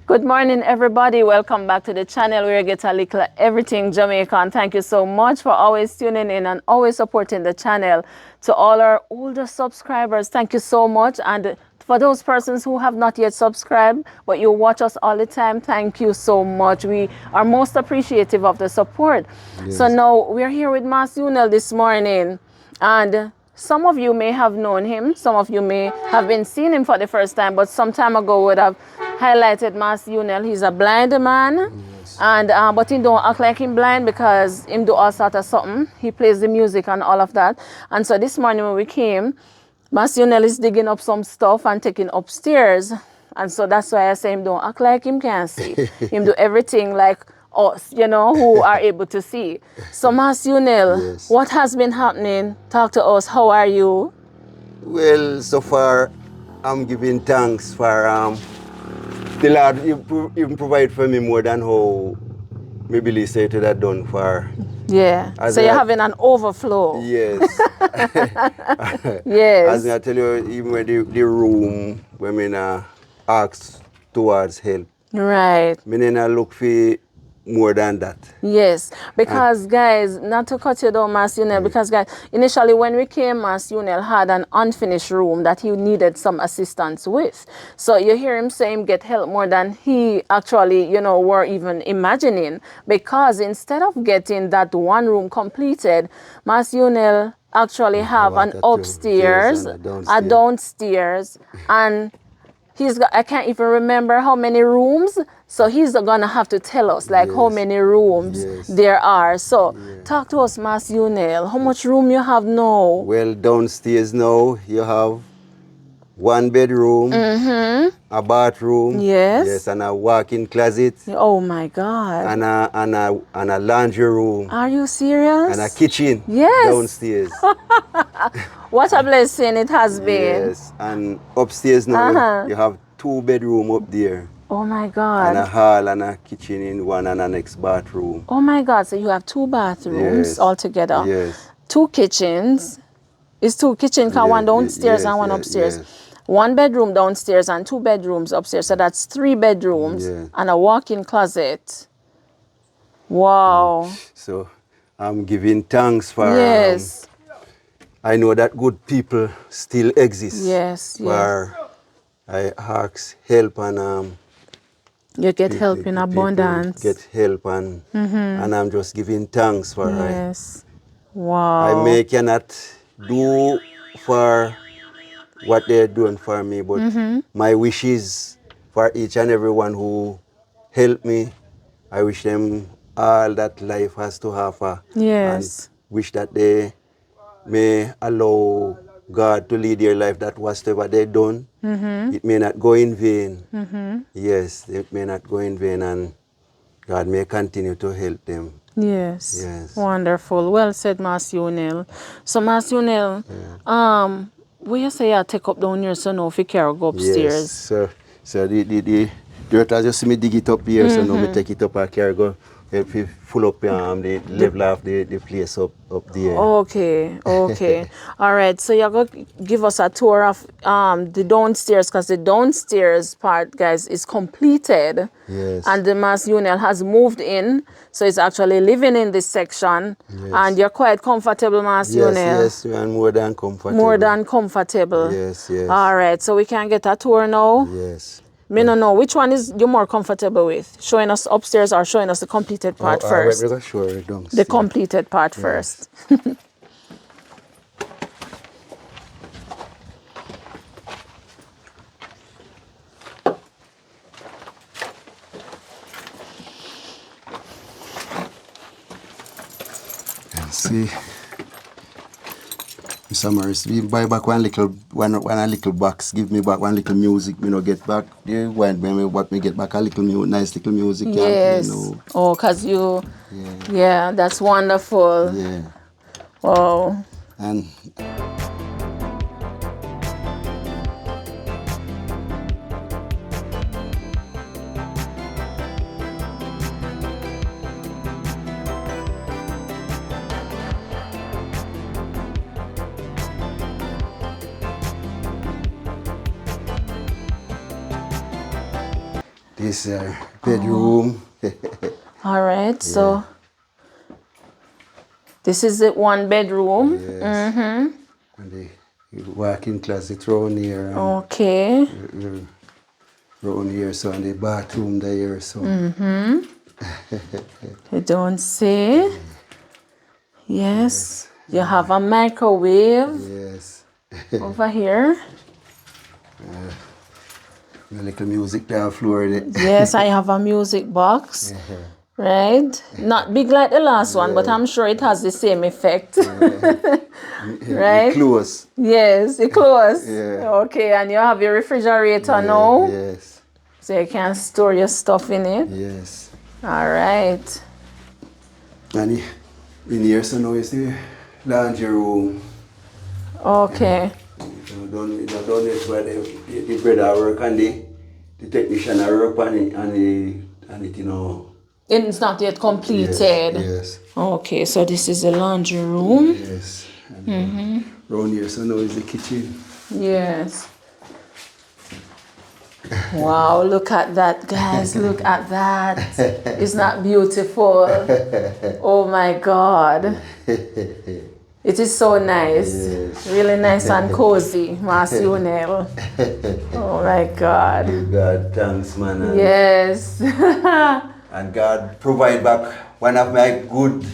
Good morning, everybody. Welcome back to the channel where you get a little everything Jamaican. Thank you so much for always tuning in and always supporting the channel. To all our older subscribers, thank you so much. And for those persons who have not yet subscribed, but you watch us all the time, thank you so much. We are most appreciative of the support. Yes. So now we're here with Mass Unel this morning. And some of you may have known him. Some of you may have been seeing him for the first time, but some time ago would have highlighted Mass Unel. He's a blind man, Yes. and but he don't act like him blind because him do all sort of something. He plays the music and all of that. And so this morning when we came, Mass Unel is digging up some stuff and taking upstairs. And so that's why I say him don't act like him can't see. Him do everything like us, who are able to see. So Mass Unel, Yes. what has been happening? Talk to us. How are you? Well, so far, I'm giving thanks for the Lord even provide for me more than how me believe say it had done for. Yeah. As So you're I- having an overflow. Yes. Yes. As I tell you, even when the room when me ask towards help, Right. me not look for more than that. Yes, because guys, not to cut you down, Mass Unel, because guys, initially when we came, Mass Unel had an unfinished room that he needed some assistance with. So you hear him saying get help more than he actually, were even imagining. Because instead of getting that one room completed, Mass Unel actually have an wanted to upstairs, and a a downstairs, and I can't even remember how many rooms, so he's gonna have to tell us like how Yes. many rooms Yes. there are. So talk to us, Mass Unel. How much room you have now? Well, downstairs now you have one bedroom, a bathroom, Yes. and a walk-in closet, Oh my God. and a laundry room, Are you serious? and a kitchen Yes. downstairs. What a blessing it has been. Yes, and upstairs now you have 2 bedroom up there, Oh my and a God. hall and a kitchen in one and a next bathroom. Oh my God. So you have 2 bathrooms Yes. altogether. Yes. 2 kitchens. It's 2 kitchens, one downstairs and one upstairs. Yes. 1 bedroom downstairs and 2 bedrooms upstairs. So that's 3 bedrooms Yeah. and a walk-in closet. Wow. So I'm giving thanks for. Yes. I know that good people still exist. Yes. Yes. Where I ask help and You get help in people abundance. get help and I'm just giving thanks for Yes. I Wow. may cannot do for what they're doing for me, but my wishes for each and everyone who helped me, I wish them all that life has to offer. Yes. And wish that they may allow God to lead their life, that whatever they done, it may not go in vain. Yes, it may not go in vain, and God may continue to help them. Yes. Yes. Wonderful. Well said, Mass Unel. So, Mass Unel, will you say I take up down here so now if you care go upstairs? Yes. So the dirt, as you see me dig it up here, so now me take it up and carry go help you full up the level of the place up there. Okay, okay. All right, so you're going to give us a tour of the downstairs, because the downstairs part, guys, is completed. Yes. And the Mass Unel has moved in, so it's actually living in this section. Yes. And you're quite comfortable, Mass Unel. Yes, and more than comfortable. More than comfortable. Yes, yes. All right, so we can get a tour now. Yes. Me no know which one is you more comfortable with, showing us upstairs or showing us the completed part first. We're sure downstairs. The completed part first. See, Mr. Morris, we buy back one little box, give me back one little music, get back the one when me get back a nice little music. Yes. Oh, cause you. Yeah, that's wonderful. Yeah. Wow. And this is our bedroom. All right, so this is the one bedroom. Yes. And the walk-in closet round here. Okay. Round here, so and the bathroom there, so. You don't see. Yes. You have a microwave Yes. over here. A little music down floor. Yes, I have a music box. Right? Not big like the last one, but I'm sure it has the same effect. Right? Close. Yes, it's close. Yeah. Okay, and you have your refrigerator now. Yes. So you can store your stuff in it. Yes. All right. And in here, so now is the laundry room. Okay. Done it where the brother work and the technician work on it, you know. It's not yet completed. Yes. Okay, so this is the laundry room. Yes. And around here, so now is the kitchen. Yes. Wow, look at that, guys. Look at that. Isn't that beautiful? Oh my God. It is so nice. Yes. Really nice and cozy, Mass Unel. Oh my God. Give God thanks, man. And, Yes. and God provide back one of my good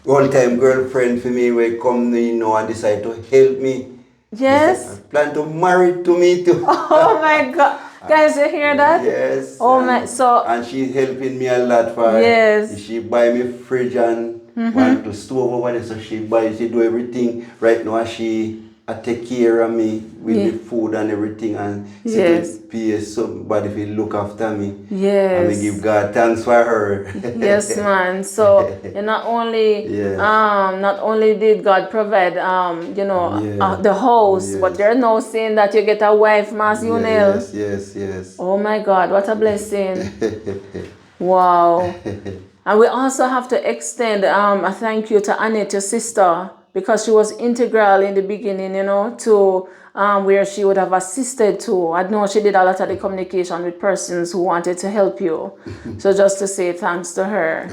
all-time girlfriend for me where come, you know, and decide to help me. Yes. Plan to marry to me too. Oh my God. Guys, you hear that? Yes. Oh my, so. And she helping me a lot for. Yes. She buy me fridge and want to store over there, so she do everything. Right now she take care of me with the food and everything, and she pay somebody if look after me. Yes. And we give God thanks for her. Yes, man. So you not only did God provide the house, but they're now saying that you get a wife, Mass Unel. Yes. Oh my God, what a blessing. Wow. And we also have to extend a thank you to Annette, your sister, because she was integral in the beginning, you know, to where she would have assisted to. I know she did a lot of the communication with persons who wanted to help you. So just to say thanks to her.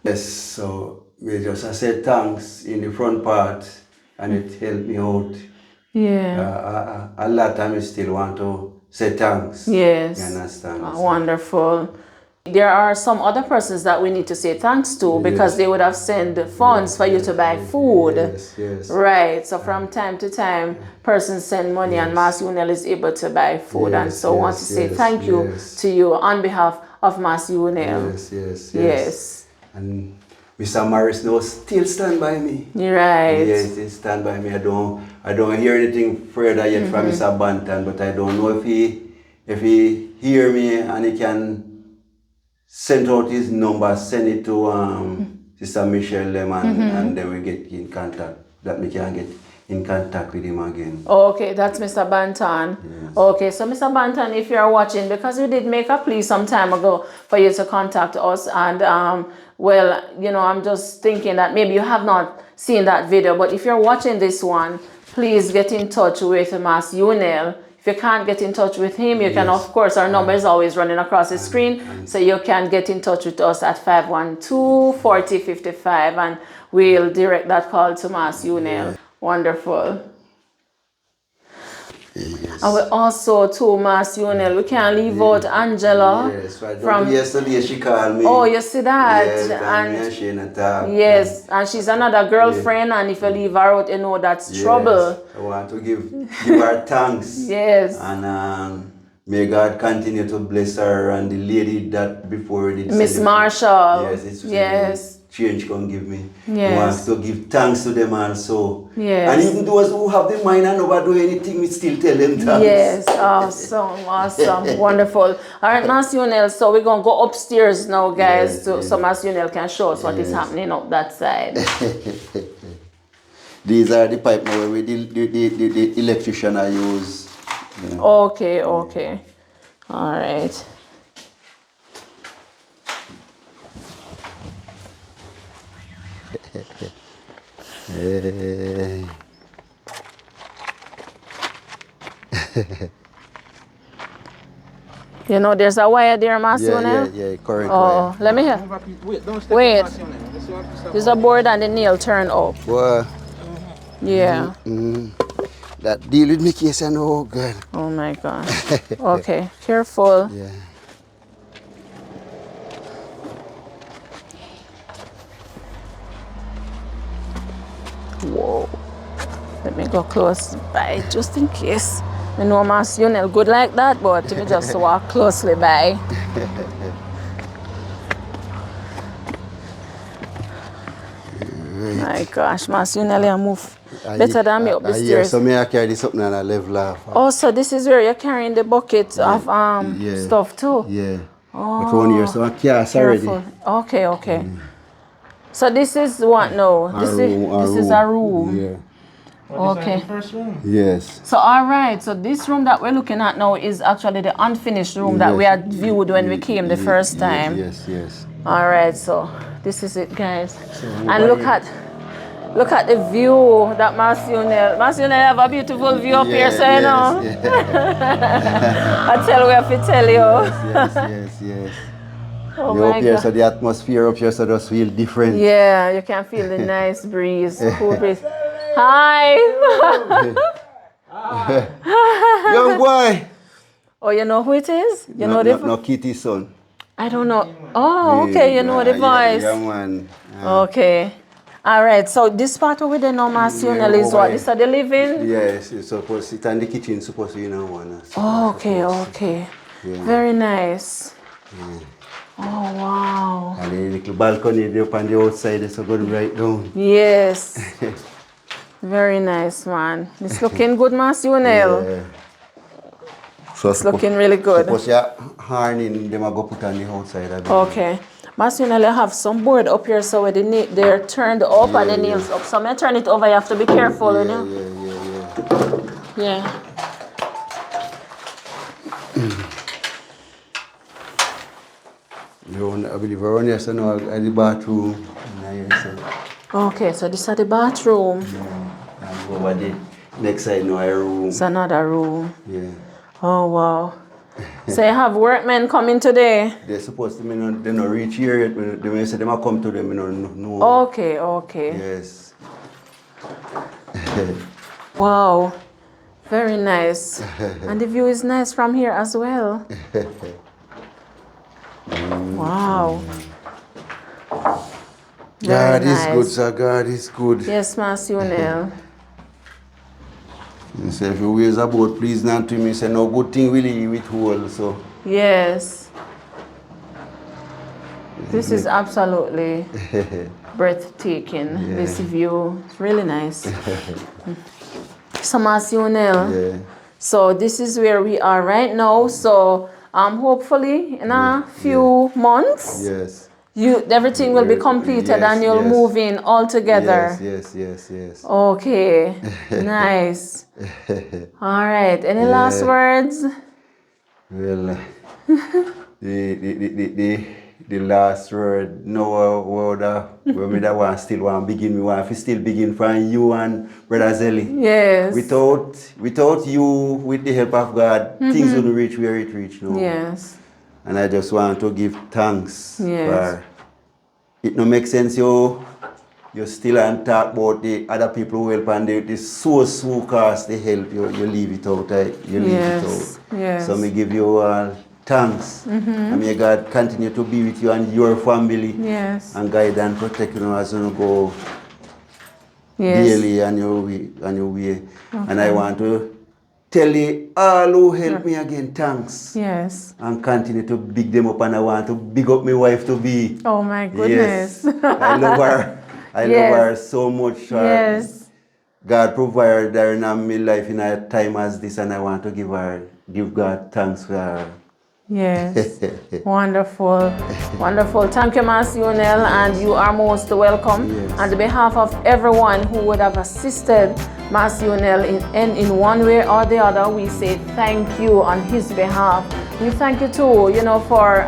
Yes, so we just said thanks in the front part, and it helped me out. Yeah. A lot, I still want to say thanks. Yes. You understand? Wonderful. There are some other persons that we need to say thanks to because they would have sent funds for you to buy food. Yes. Right. So from time to time, persons send money and Mass Unel is able to buy food. And so I want to say thank you to you on behalf of Mass Unel. Yes. And Mr. Morris now still stand by me. Right. Yes, he stand by me. I don't hear anything further yet from Mr. Banton, but I don't know if he hear me and he can send out his number, send it to Sister Michelle Lemon, and then we get in contact. That we can get in contact with him again. Okay, that's Mr. Banton. Yes. Okay, so Mr. Banton, if you're watching, because we did make a plea some time ago for you to contact us, and well, you know, I'm just thinking that maybe you have not seen that video, but if you're watching this one, please get in touch with Mass Unel. If you can't get in touch with him, you can, of course, our number is always running across the screen, so you can get in touch with us at 512-4055, and we'll direct that call to Mass Unel. Wonderful. Yes. And we also, to Mass Unel, we can't leave out Angela. Yes, from yesterday she called me. Oh, you see that? Yes, and she yes, and she's another girlfriend, and if you leave her out, you know that's trouble. I want to give her thanks. Yes. And may God continue to bless her and the lady that before did. Miss Marshall. Yes, it's change can give me. Yes. I want to give thanks to them also. Yes. And even those who have the mind and never do anything, we still tell them thanks. Yes, awesome, wonderful. All right, Mass Unel, so we're going to go upstairs now, guys, so Mass Unel can show us what is happening up that side. These are the pipe now where the electrician I use. You know. Okay. All right. Hey. You know, there's a wire there, Mass Unel. Yeah, correct Oh, wire. let me hear. Wait, don't step Wait. on Mass Unel. There's a board and the nail turn up. Boy, Yeah. that deal with me case I know, God. Oh my gosh. Okay, careful. Yeah. Whoa. Let me go close by just in case. I know Mass Unel good like that, but let me just walk closely by. My gosh, Mass Unel, you move better than me up the stairs. So I carry this up now and I level off. Oh, so this is where you're carrying the bucket of stuff too? Yeah. Oh, but one here, so I can't careful. already. Okay. So this is what now? This is a room. Yeah. Okay. First room. Yes. So all right, so this room that we're looking at now is actually the unfinished room that we had viewed when we came the first time. Yes. All right, so this is it, guys. And look at the view that Mass Unel have a beautiful view up here, so you know. I tell we have to tell you. Yes. Oh You're my up here, God. so the atmosphere up here so just feel different. Yeah, you can feel the nice breeze, cool breeze. Hi. Young boy. Oh, you know who it is? You know the No Kitty's son. I don't know. Oh, okay, you know the voice. Yeah, man. Okay. All right, so this part over there now, Mass Unel, is what? This is the living? Yes, it's supposed to sit in the kitchen, supposed to, one. Oh, okay. Yeah. Very nice. Yeah. Oh, wow. And the little balcony there up on the outside, it's so good right down. Yes. Very nice, man. It's looking good, Mass Unel. Yeah. So It's looking really good. Suppose you hardening them, I go put on the outside. Okay. Mass Unel, you have some board up here, so they're turned up and the nails up. So I'm going to turn it over. You have to be careful, you know? Yeah. I believe around here, so now at the bathroom. Okay, so this is the bathroom. And over the next side, now a room. It's another room. Yeah. Oh, wow. So you have workmen coming today? They're supposed to, they don't reach here yet. They may say they might come to them, no. Okay. Yes. Wow. Very nice. And the view is nice from here as well. Wow. God is good, sir. God is good. Yes, Mass Unel. He said, if you ways about, please not to me. Say, no good thing will he withhold, so. Yes. This is absolutely breathtaking, this view. It's really nice. So, Mass Unel, so this is where we are right now. So, hopefully in a few months, everything will be completed and you'll move in all together. Yes. Okay, nice. All right, any last words? Well, the last word, no word, when that one still want to begin, we want to still begin from you and Brother Zelly. Yes. Without you, with the help of God, things wouldn't reach where it reached now. Yes. And I just want to give thanks. Yes. For it no make sense you still and talk about the other people who help and the so cost the help you leave it out. Yes. So me give you all thanks. And may God continue to be with you and your family. Yes. And guide and protect you as you go daily on your way. Okay. And I want to tell you all who help me again, thanks. Yes. And continue to big them up, and I want to big up my wife to be. Oh my goodness. Yes. I love her. I love her so much. Yes. God provided her in my life in a time as this, and I want to give God thanks for her. Yes. Wonderful. Thank you, Mass Unel, and you are most welcome. Yes. On behalf of everyone who would have assisted Mass Unel in one way or the other, we say thank you on his behalf. We thank you too, for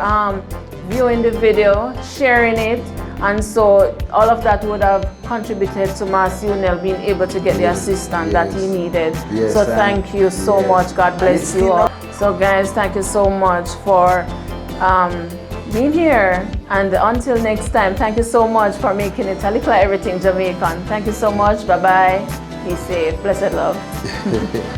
viewing the video, sharing it, and so all of that would have contributed to Mass Unel being able to get the assistance that he needed. Yes, so thank you so much. God bless you all. So guys, thank you so much for being here, and until next time, thank you so much for making it a Likkle Everyting Jamaican. Thank you so much. Bye bye. Be safe. Blessed love.